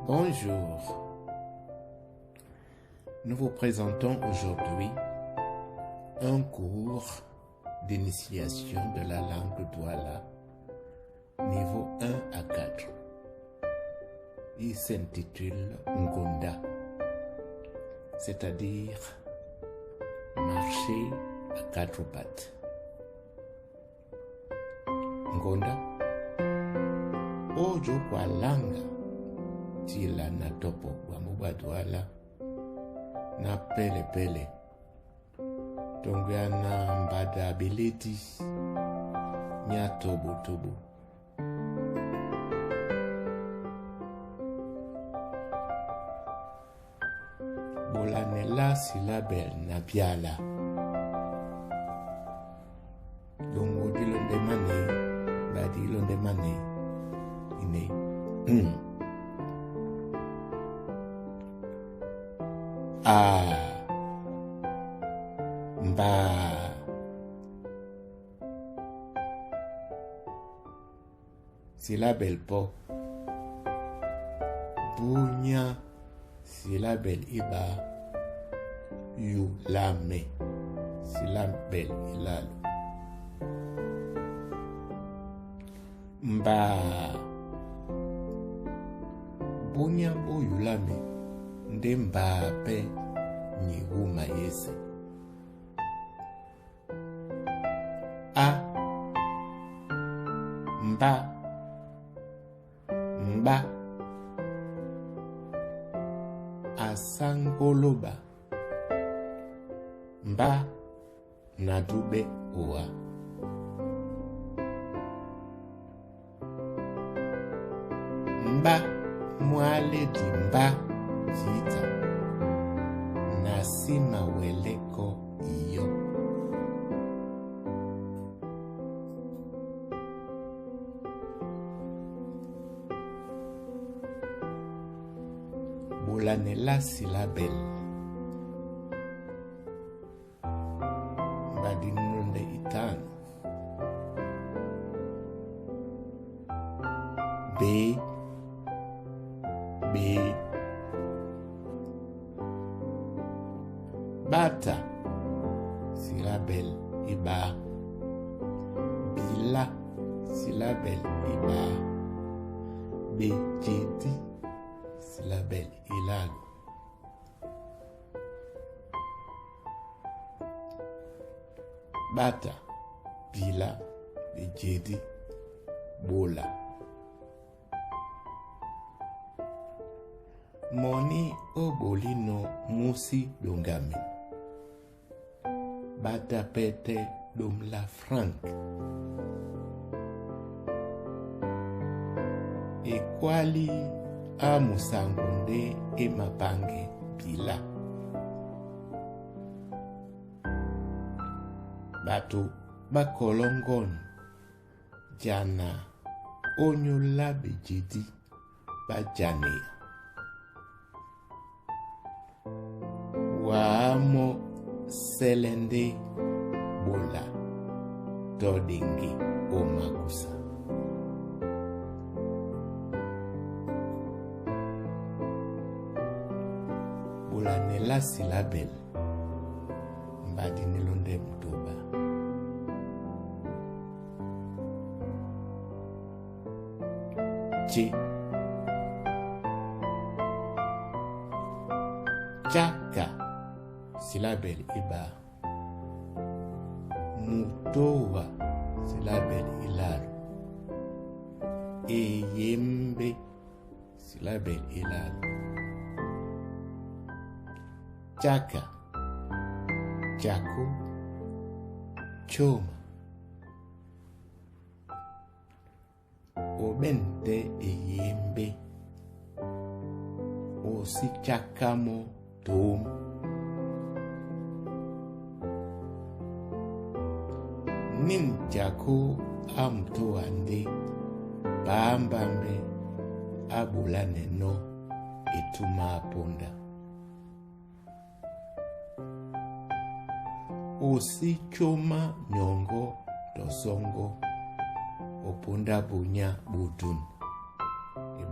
Bonjour. Nous vous présentons aujourd'hui un cours d'initiation de la langue Douala, niveau 1 à 4. Il s'intitule Ngonda, c'est-à-dire marcher à quatre pattes. Ngonda, ojo kwa langa, tila na topo wa muba Douala, na pele pele, tongya na mbada ability, nya tobo tobo. Bolanela silabel na piala. Dongo dilonde mane, badi londe mane, ine. Mba. Silabel po. Bunya. Silabel iba. Yu lame. Silabel ilalu. Mba. Bunya bo yu lame. Nde mba pe ni huma yese. Mba. Asangoloba. Mba nadube oa. Mba mwale di mba jita. Nasima weleko iyo. Bolanela silabel. Badinunde itano. B. Bata. Silabel iba. Bila. Silabel iba. Bejeti. Silabel ilalu. Bata, bila, bejedi, bola. Moni obolino musi dongame. Bata pete dom la franc. E quali a musangunde e mapange bila. Batu bakolongon jana onyola bejidi bajane. Wamo selende bola todingi omakusa. Bolanela silabel. Mbadi nilonde mtoba. Chaka. Silabel iba. Mutowa. Silabel ilalu. Eyembe. Silabel ilalu. Chaka. Chaku. Choma. Obente eyembe. Osichakamo tom. Ninjaku amtoande. Bambambe. Abulane no. Etuma aponda. Osichoma nyongo tosongo. Opunda bunya budun.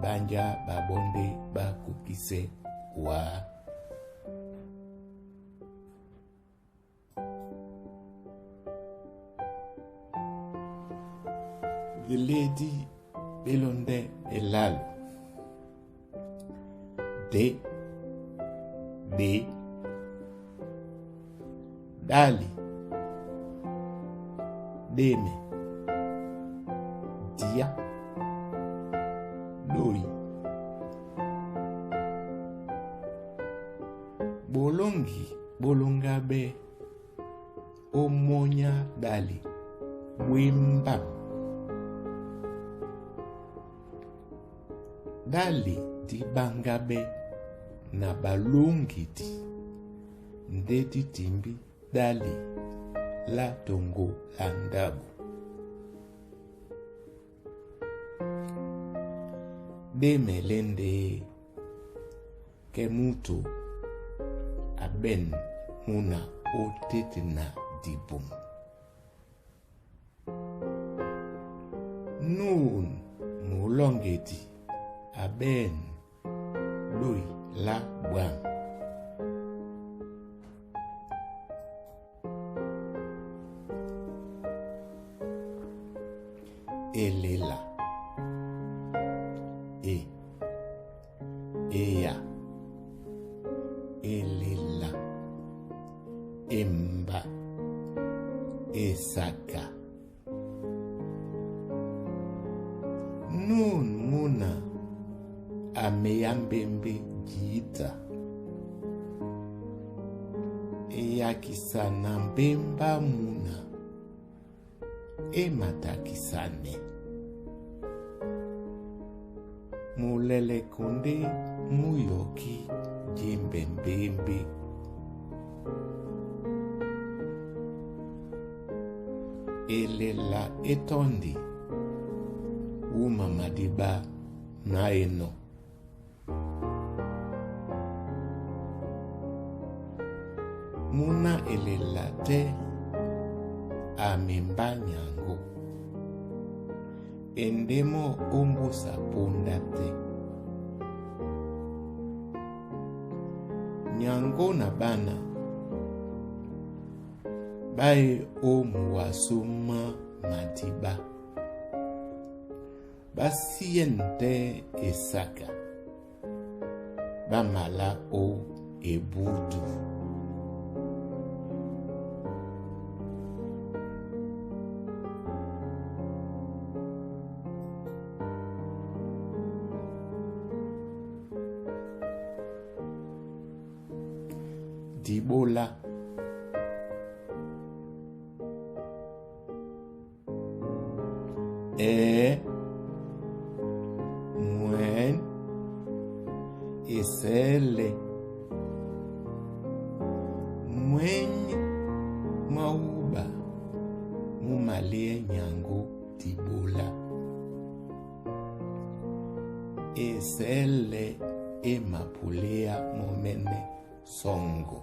banja babonde bakukise wa. The lady belonde elalo. De dali deme dia doi bolongabe omonya dali wimba dali di bangabe na balongiti ndeti timbi dali la tongo la ndabu. De melende ke mutu aben muna otetina dibum. Nun mulongeti aben lui la buang. Elela eya elela emba esaka. Nun muna ameyambembe jita eyakisana mbemba muna ematakisane. Mulele konde muyoki jembembembe. Elela etondi uma madiba naeno. Muna elela te amemba nyango. Endemo ombusa ponda te. Nyango na bana bae omu wasuma matiba. Basiente esaka. Bamala o ebudu. Dibola mwen esele mwen mauba mumale nyango dibola esele emapulea momene songo.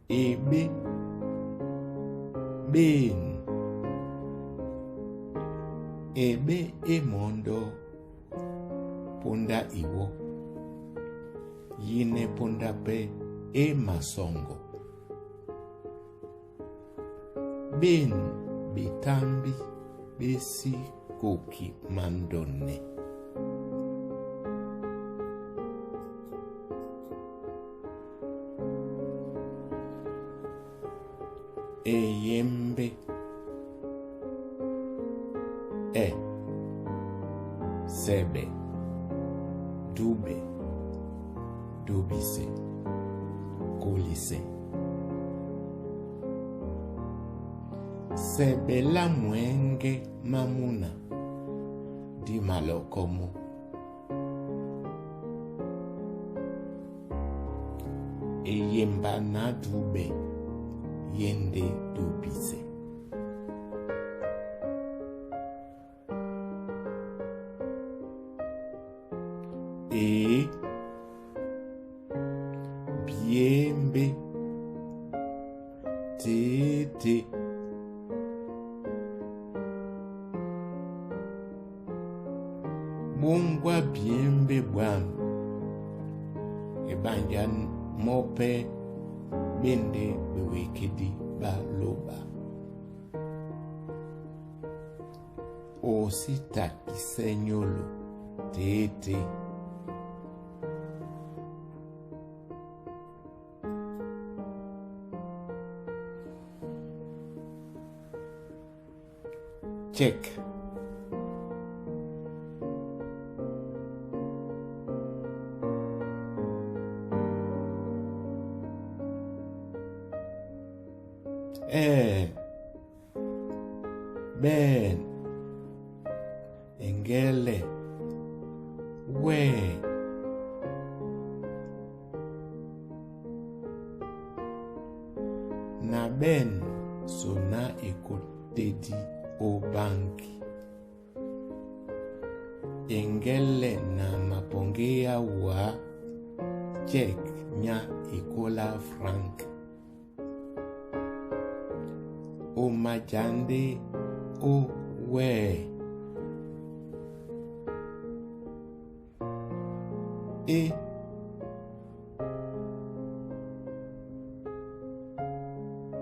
Ebe ben ebe emondo ponda iwo yine ponda pe masongo ben bitambi besi koki mandone. Eyembe sebe dube dubise kolise sebe la mwenge mamuna di malokomo. Eyemba na dube yende dubise. yembe tete bongwa biembe bwam ebanja mope bende bewekedi baloba osita kisenyolo tete check. Ben engele we na ben sona ekotedi o banki engele na mapongea wa check nya ikola frank o majande o we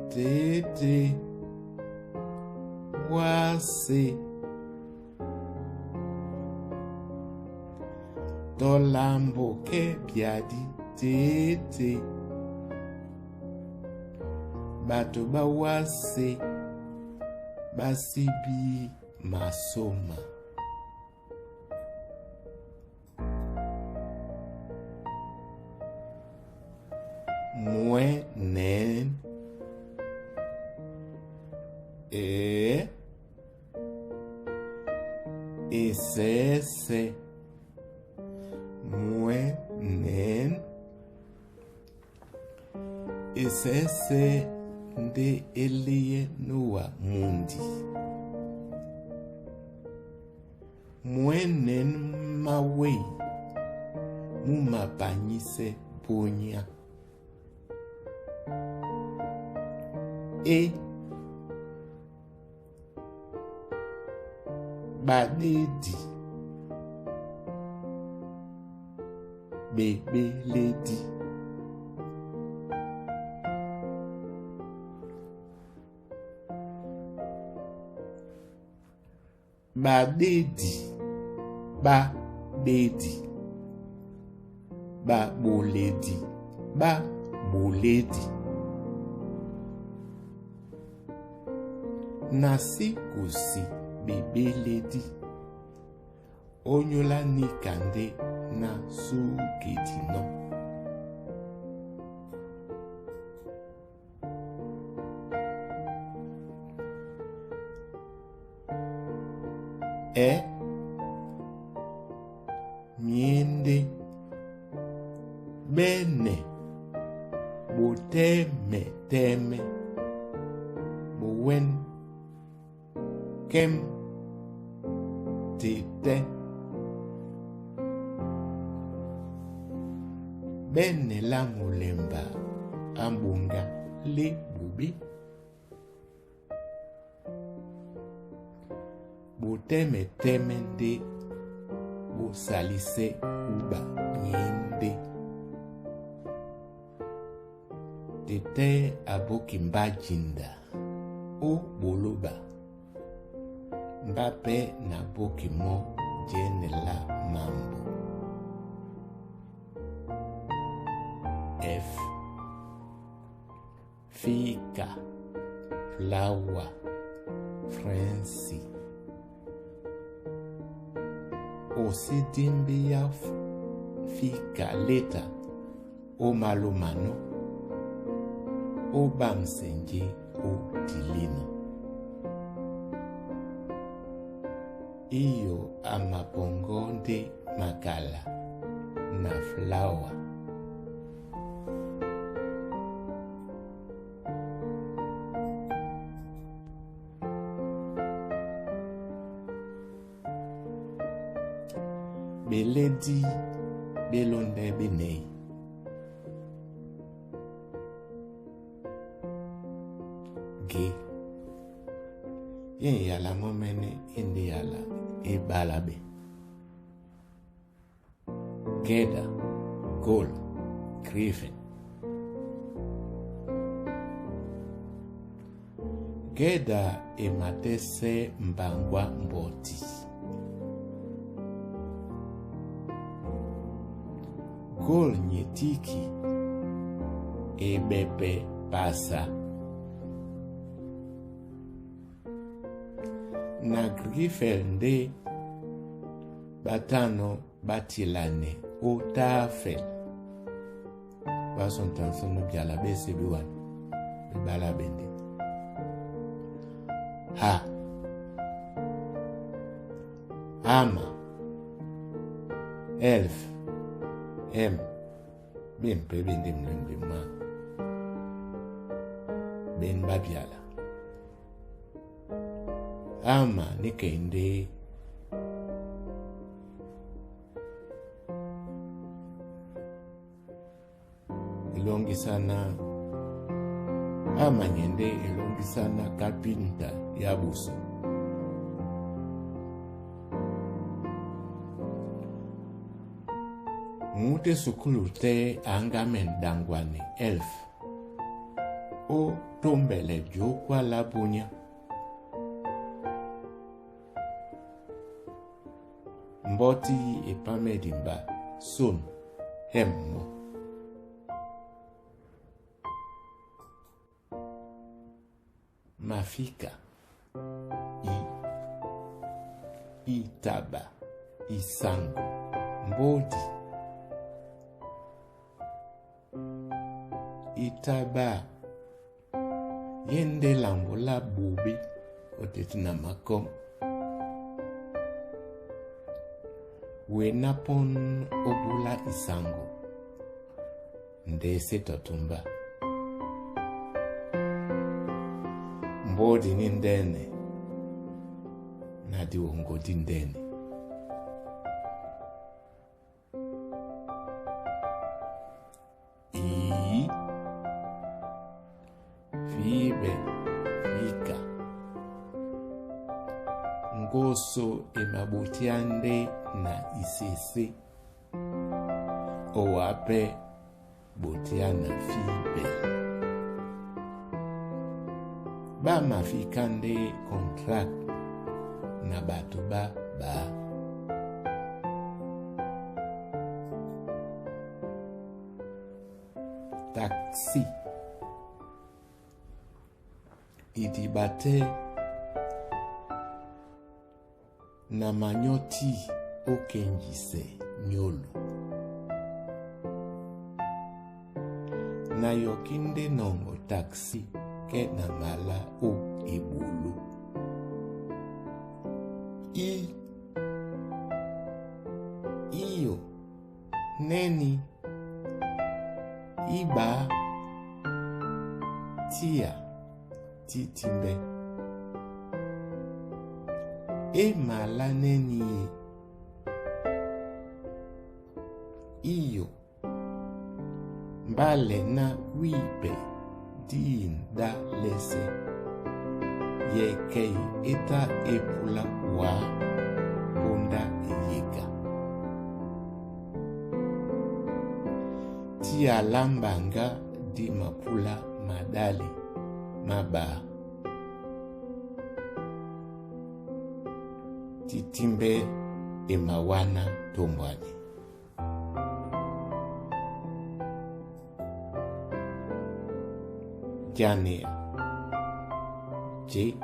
tete wase tolambo ke biadi tete bato bawase basibi masoma mwenen esese mwenen esese nde elie noa mundi mwenen mawe mumapanyise ponya badedi bebeledi badedi babedi baboledi baboledi nasikusi bebeledi onyola nikande na sugedino miende bene boteme teme bowen kem tete bene la mulemba ambunga le bubi boteme teme nde bosalise uba nyende tete aboki mbajinda o boloba mbape na boki mo jene la mambo F fika flower Franci osidimbi ya fika leta o malomano o bamsenje o dilino iyo amapongonde makala na flower beledi belonde benei ge. Yen yala momene indi yala e balabe. Geda, gol, griffin. Geda e matese mbangwa mboti. Gol nyetiki e bepe pasa. Na grifel nde batano batilane o tafel. Bason tanson no biala bese biwan. Bala bende. Ha. Ama. Elf. Em. Ben pe ben dem ma. Ben babiala. Ama ni kende. Elongi sana. Ama nyende elongi sana kapinta ya buso. Mute sukulu te angamen dangwane elf. O tombele jokwa la bunya. Mboti e pamedimba son hemmo. Mafika itaba isango mbodi itaba yende lambo la bubi otetina makom wenapon obula isango ndese totumba mbodi ni ndene na diwongo di ndene. I fibe fika ngoso emabotiande na isese owape botiana fibe. Ba mafikande contract na batu ba. Taxi idibate na manyoti okenjise nyolo. Na yokinde nongo taxi ke na mala o ebulu. Iyo neni iba tia titimbe e mala neni iyo mbale na wipe din da lese yekei eta epula wa bonda yeka tia lambanga di mapula madali maba titimbe emawana tombwani. Janea J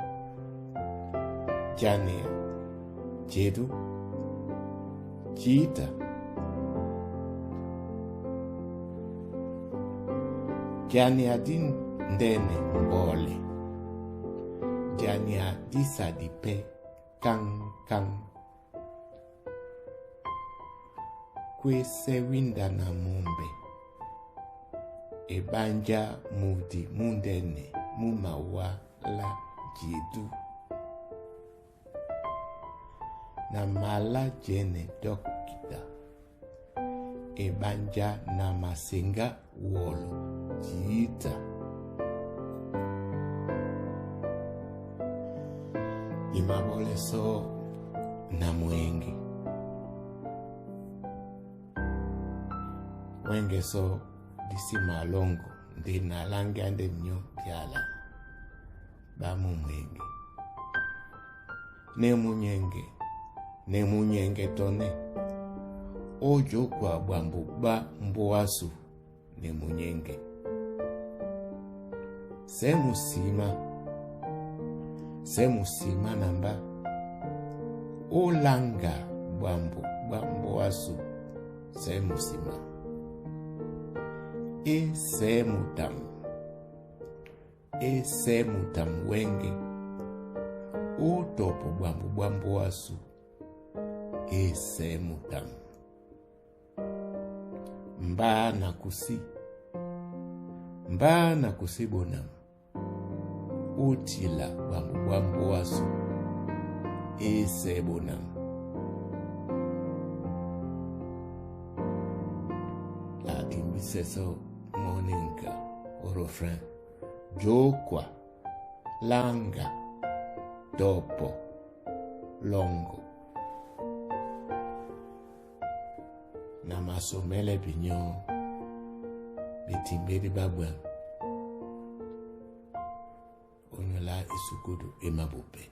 Janea Jedu Jita Janea din ndene mbole Janea disa dipe kang kwese winda na mumbe ebanja mudi mundene mumawa la jidu na mala jene dokita ebanja na masenga wolo jita imabole so na mwenge. Mwenge so disi malongo ndi nalangi ande mnyo piala bamu mwenge. Ne munyenge tone ojo kwa bambu ba mboasu ne munyenge. Se musima namba olanga bambu ba mboasu se musima. E se mutam wenge o topo bambu asu e se mutam. Mba na kusi bonam utila bambu asu e se bonam. La timbiseso moninka o refrain jokwa langa dopo longo na masomele binyo bitimbedi babwa onyola isukudu emabupe.